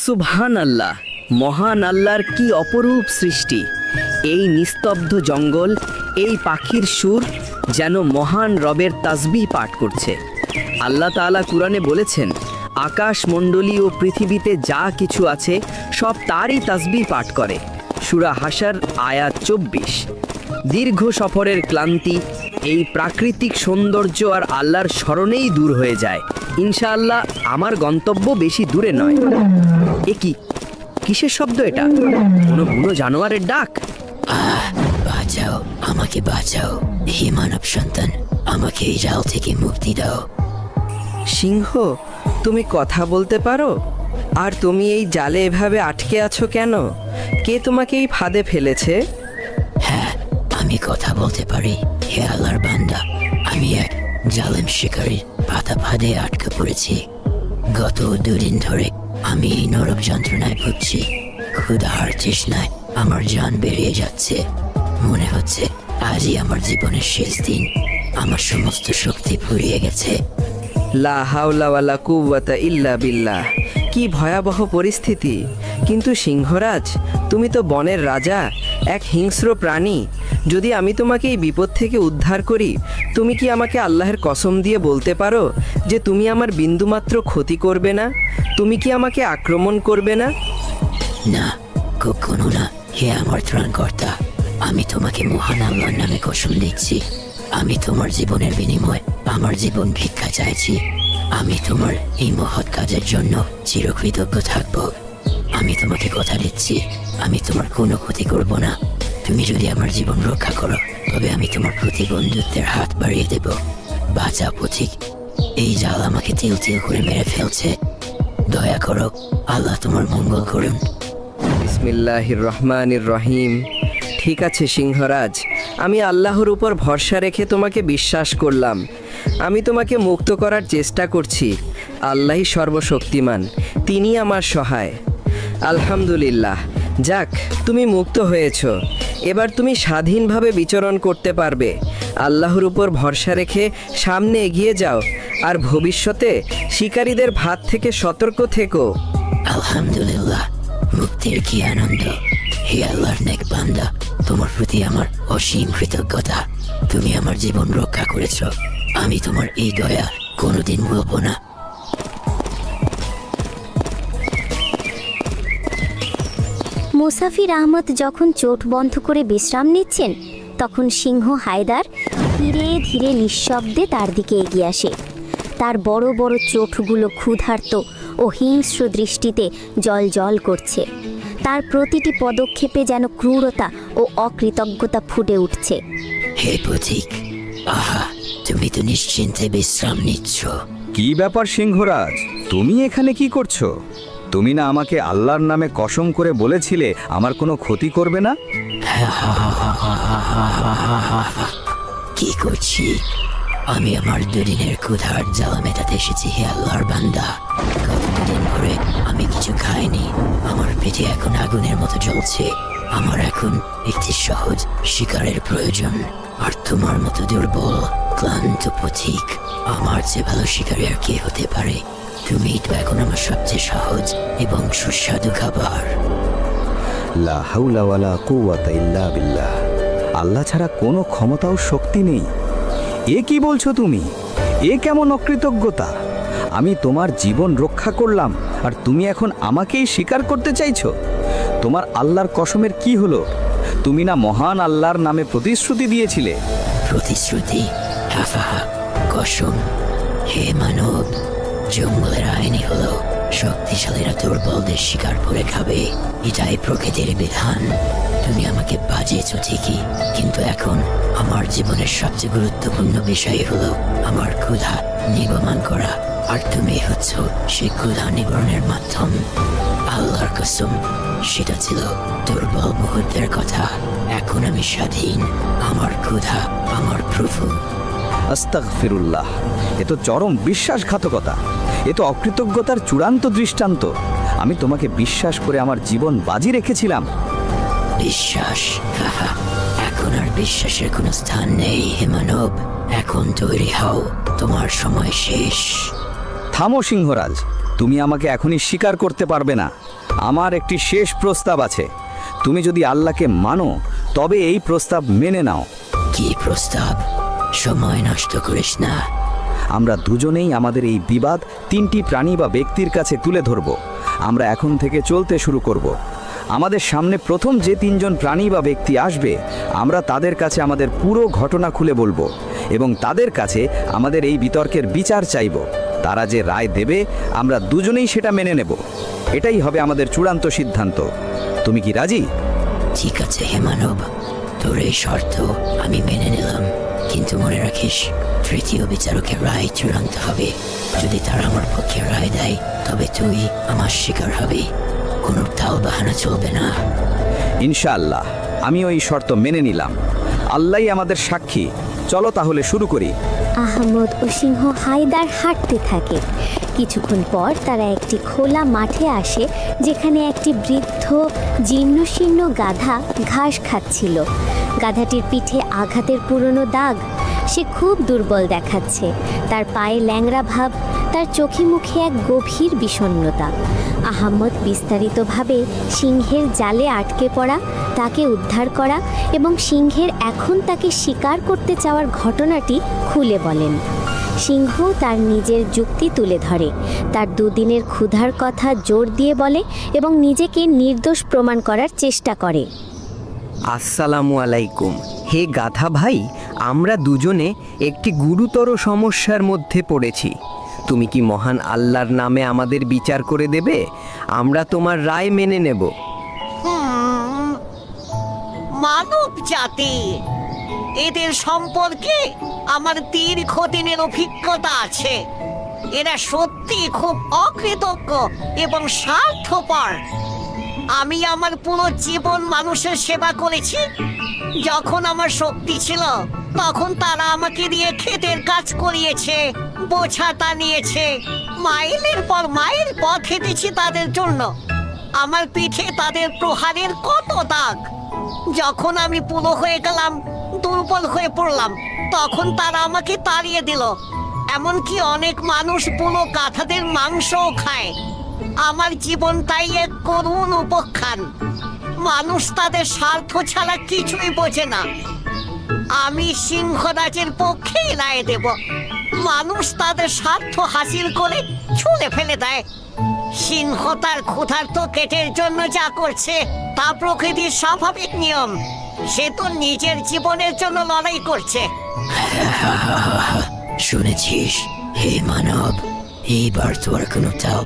সুবহানাল্লাহ, মহান আল্লাহর কি অপরূপ সৃষ্টি। এই নিস্তব্ধ জঙ্গল, এই পাখির সুর যেন মহান রবের তাসবিহ পাঠ করছে। আল্লাহ তাআলা কুরআনে বলেছেন, আকাশমণ্ডলী ও পৃথিবীতে যা কিছু আছে সব তারই তাসবিহ পাঠ করে। সূরা হাশর আয়াত 24। দীর্ঘ সফরের ক্লান্তি এই প্রাকৃতিক সৌন্দর্য আর আল্লাহর স্মরণেই দূর হয়ে যায়। ইনশাআল্লাহ আমার গন্তব্য বেশি দূরে নয়। এ কি, কিসের শব্দ এটা? কোনো বুনো জানোয়ারের ডাক? বাঁচাও, আমাকে বাঁচাও হে মানব সন্তান, আমাকে এই জাল থেকে মুক্তি দাও। সিংহ, তুমি কথা বলতে পারো? আর তুমি এই জালে এভাবে আটকে আছো কেন? কে তোমাকে এই ফাঁদে ফেলেছে? হ্যাঁ, আমি কথা বলতে পারি হে আল্লাহর বান্দা। আমি এক জালেম শিকারীর পাতা ফাঁদে আটকে পড়েছি। গত 2 দিন ধরে আমি এই নরক যন্ত্রণায় ভুগছি। ক্ষুধার তৃষ্ণায় আমার জান বেরিয়ে যাচ্ছে। মনে হচ্ছে আজই আমার জীবনের শেষ দিন। আমার সমস্ত শক্তি ফুরিয়ে গেছে। লা হাওলা ওয়ালা কুওয়াতা ইল্লা বিল্লাহ। কি ভয়াবহ পরিস্থিতি! কিন্তু সিংহরাজ, তুমি তো বনের রাজা, এক হিংস্র প্রাণী। যদি আমি তোমাকে এই বিপদ থেকে উদ্ধার করি, তুমি কি আমাকে আল্লাহর কসম দিয়ে বলতে পারো যে তুমি আমার বিন্দুমাত্র ক্ষতি করবে না? তুমি কি আমাকে আক্রমণ করবে না? না, কখনো না হে আমার ত্রাণকর্তা। আমি তোমাকে মহান আল্লাহর নামে কসম দিচ্ছি, আমি তোমার জীবনের বিনিময়ে আমার জীবন ভিক্ষা চাইছি। আমি তোমার এই মহৎ কাজের জন্য চিরকৃতজ্ঞ থাকব। আমি তোমাকে কথা দিচ্ছি, আমি তোমার কোনো ক্ষতি করব না। তুমি যদি আমার জীবন রক্ষা করো, তবে আমি তোমার প্রতি বন্ধুত্বের হাত বাড়িয়ে দেব। বাঁচা পথিক, এই জাল আমাকে তিল তিল করে মেরে ফেলছে। দয়া করো, আল্লাহ তোমার মঙ্গল করুন। বিসমিল্লাহির রহমানির রহিম। ঠিক আছে সিংহরাজ, আমি আল্লাহর উপর ভরসা রেখে তোমাকে বিশ্বাস করলাম। আমি তোমাকে মুক্ত করার চেষ্টা করছি। আল্লাহই সর্বশক্তিমান, তিনি আমার সহায়। আলহামদুলিল্লাহ। যাক, তুমি মুক্ত হয়েছো। এবার তুমি স্বাধীনভাবে বিচরণ করতে পারবে। আল্লাহর উপর ভরসা রেখে সামনে এগিয়ে যাও, আর ভবিষ্যতে শিকারীদের ভাত থেকে সতর্ক থেকো। আলহামদুলিল্লাহ, মুক্তির কি আনন্দ। হে আল্লাহর নেক বান্দা, তোমার প্রতি আমার অসীম কৃতজ্ঞতা। তুমি আমার জীবন রক্ষা করেছ। আমি তোমার এই দয়া কোনোদিন ভুলব না। মুসাফির আহমদ যখন চোট বন্ধ করে বিশ্রাম নিচ্ছেন, তখন সিংহ হায়দার ধীরে ধীরে নিঃশব্দে তার দিকে এগিয়ে আসে। তার বড় বড় চোখগুলো ক্ষুধার্ত ও হিংস্র দৃষ্টিতে জল করছে। তার প্রতিটি পদক্ষেপে যেন ক্রূরতা ও অকৃতজ্ঞতা ফুটে উঠছে। হে পথিক, আহা, তুমি তো নিশ্চিন্তে বিশ্রাম নিচ্ছ। কি ব্যাপার সিংহরাজ, তুমি এখানে কি করছো? তুমি না আমাকে আল্লাহর নামে কসম করে বলেছিলে আমার কোনো ক্ষতি করবে না? কি করছি? আমি আমার 2 দিনের ক্ষুধার জ্বালা মেটাতে এসেছি হে আল্লাহর বান্দা। গত 2 দিন ধরে আমি কিছু খাইনি। আমার পেটে এখন আগুনের মতো জ্বলছে। আমার এখন একটি সহজ শিকারের প্রয়োজন। আর তোমার মতো দুর্বল ক্লান্ত পথিক, আমার চেয়ে ভালো শিকারী আর কে হতে পারে? তুমি তো এখন আমার সবচেয়ে সহজ এবং সুস্বাদু খাবার। লা হাওলা ওয়ালা কুওয়াতা ইল্লা বিল্লাহ। আল্লাহ ছাড়া কোনো ক্ষমতা ও শক্তি নেই। এ কি বলছো তুমি? এ কেমন অকৃতজ্ঞতা? আমি তোমার জীবন রক্ষা করলাম, আর তুমি এখন আমাকেই স্বীকার করতে চাইছো? তোমার আল্লাহর কসমের কি হলো? তুমি না মহান আল্লাহর নামে প্রতিশ্রুতি দিয়েছিলে? প্রতিশ্রুতি, হাফাহা, কসম। হে মানব, জঙ্গলের আইনই হলো শক্তিশালীরা দুর্বলদের শিকার করে খাবে। এটাই প্রকৃতির বিধান। তুমি আমাকে বাজিয়েছ ঠিকই, কিন্তু এখন আমার জীবনের সবচেয়ে গুরুত্বপূর্ণ বিষয় হলো আমার ক্ষুধা নিবারণ করা। আর তুমি হচ্ছ সেই ক্ষুধা নিবারণের মাধ্যম। আল্লাহর কসম, সেটা ছিল দুর্বল মুহূর্তের কথা। এখন আমি স্বাধীন। আমার ক্ষুধা আমার প্রভু। আস্তাগফিরুল্লাহ। এ তো চরম বিশ্বাসঘাতকতা। এ তো অকৃতজ্ঞতার চূড়ান্ত দৃষ্টান্ত। আমি তোমাকে বিশ্বাস করে আমার জীবন বাজি রেখেছিলাম। বিশ্বাস? এখন আর বিশ্বাসের কোনো স্থান নেই হে মানব। এখন তৈরি হও, তোমার সময় শেষ। থামো সিংহরাজ, তুমি আমাকে এখনই স্বীকার করতে পারবে না। আমার একটি শেষ প্রস্তাব আছে। তুমি যদি আল্লাহকে মানো তবে এই প্রস্তাব মেনে নাও। কি প্রস্তাব? সময় নষ্ট করিস না। আমরা দুজনেই আমাদের এই বিবাদ 3টি প্রাণী বা ব্যক্তির কাছে তুলে ধরব। আমরা এখন থেকে চলতে শুরু করব। আমাদের সামনে প্রথম যে 3 জন প্রাণী বা ব্যক্তি আসবে, আমরা তাদের কাছে আমাদের পুরো ঘটনা খুলে বলবো এবং তাদের কাছে আমাদের এই বিতর্কের বিচার চাইব। তারা যে রায় দেবে আমরা দুজনেই সেটা মেনে নেব। এটাই হবে আমাদের চূড়ান্ত সিদ্ধান্ত। তুমি কি রাজি? ঠিক আছে হে মানব, তোর এই শর্ত আমি মেনে নিলাম, কিন্তু মনে রাখিস তৃতীয় বিচারকের রায় চূড়ান্ত হবে। যদি তারা আমার পক্ষে রায় দেয় তবে তুই আমার শিকার হবি। কোনো তাল বাহানা চলবে না। ইনশাআল্লাহ, আমি ওই শর্ত মেনে নিলাম। আল্লাহই আমাদের সাক্ষী। চলো তাহলে শুরু করি। আহমদ ও সিংহ হায়দার হাঁটতে থাকে। কিছুক্ষণ পর তারা একটি খোলা মাঠে আসে, যেখানে একটি বৃদ্ধ জীর্ণশীর্ণ গাধা ঘাস খাচ্ছিল। গাধাটির পিঠে আঘাতের পুরনো দাগ। সে খুব দুর্বল দেখাচ্ছে। তার পায়ে ল্যাংড়া ভাব, তার চোখে মুখে এক গভীর বিষণ্ণতা। আহমদ বিস্তারিতভাবে সিংহের জালে আটকে পড়া, তাকে উদ্ধার করা এবং সিংহের এখন তাকে শিকার করতে চাওয়ার ঘটনাটি খুলে বলেন। সিংহ তার নিজের যুক্তি তুলে ধরে, তার দুদিনের ক্ষুধার কথা জোর দিয়ে বলে এবং নিজেকে নির্দোষ প্রমাণ করার চেষ্টা করে। আসসালামু আলাইকুম। হে গাধা ভাই, আমরা দুজনে একটি গুরুতর সমস্যার মধ্যে পড়েছি। তুমি কি মহান আল্লাহর নামে আমাদের বিচার করে দেবে? আমরা তোমার রায় মেনে নেব। মানব জাতি, এদের সম্পর্কে আমার দীর্ঘদিনের অভিজ্ঞতা আছে। এরা সত্যি খুব অকৃতজ্ঞ এবং স্বার্থপর। আমি আমার পুরো জীবন মানুষের সেবা করেছি। যখন আমার শক্তি ছিল তখন তারা আমাকে দিয়ে ক্ষেতের কাজ করিয়েছে, বোঝা টানিয়েছে, মাইলের পর মাইল পথ হেঁটেছি তাদের জন্য। আমার পিঠে তাদের প্রহারের কত দাগ। যখন আমি পুরো হয়ে গেলাম, দুর্বল হয়ে পড়লাম, তখন তারা আমাকে তাড়িয়ে দিল। এমনকি অনেক মানুষ পুরো গাধাদের মাংসও খায়। আমার জীবন তাই এক করুণ উপখ্যান। মানুষ তাদের স্বার্থ ছাড়া কিছুই বোঝে না। আমি সিংহরাজের পক্ষেই রায় দেব। মানুষ তাদের স্বার্থ হাসিল করে ছুঁড়ে ফেলে দেয়। সিংহ তার ক্ষুধার্ত পেটের জন্য যা করছে তা প্রকৃতির স্বাভাবিক নিয়ম। সে তো নিজের জীবনের জন্য লড়াই করছে। শুনেছিস হে মানব, এইবার তোর কোনো তাল